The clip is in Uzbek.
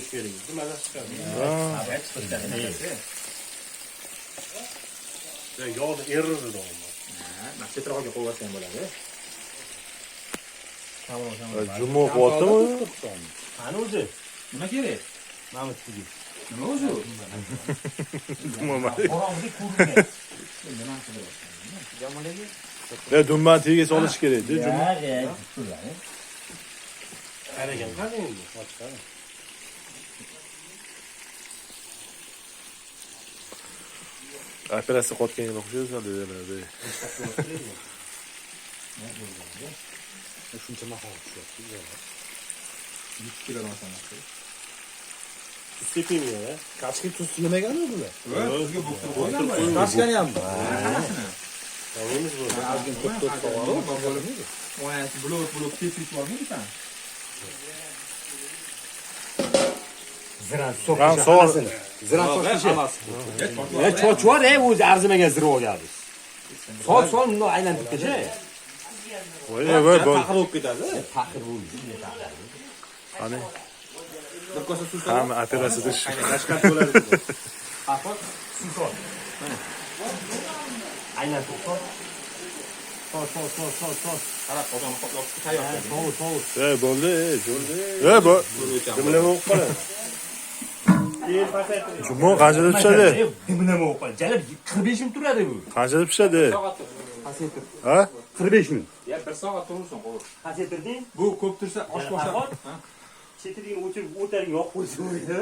qo'yish kerak. Nimadan chiqadi? Yog'ni erirdi doimo. Chetroqqa qo'yib bo'ladi. Jumbo qilyaptimi? Qani o'zi? Nima kerak? Mana sizga. Nima o'zi? Qorong'ida ko'rinmayapti. Nima qilyapsan? Jamoladagi Dumban tegiga solish kerak-da. Qaragan qani endi? Operatsiya qotganga o'xshaysan dedi. Shuncha mahol tushyapti. 100 kilo masalasi. Seping ya. Kaçki tuz yemegani bular? Sizga bo'xtir qo'ygan. Kaçgani ham bor. Namiz bu. Azgin to'rt to'g'ri. Oynasi blok tepib bormaydi san. Ziran Ham so'l. Ziran so'qishi. Cho'chvar o'zi arzimagan zir oladi. So'l bunday aylantirib kecha. Voy, Taqir bo'lib ketadi. Taqir bo'ldi. Qani? Bir kosa suv Hamma operatsiya qilish. Tashqar bo'ladi. Afot suv. Aylantirib qo'y. So'l. qarab qozonni qoplab tayyor. So'l. Bo'ldi, bo'ldi. Bu Dimlama o'qib qoladi. Keyin pasaytirib. jumbo qanchada pishadi? Dimlama o'qib qoladi. Jalib 45 minut turadi bu. Qanchada pishadi? Pasaytir. Ha? 45 minut. Ya 1 soat turursan, qo'yib. Pasaytirding? Bu ko'p tursa osh boshlab. Chetidan o'chirib o'targa yoqib qo'ysa bo'ladi.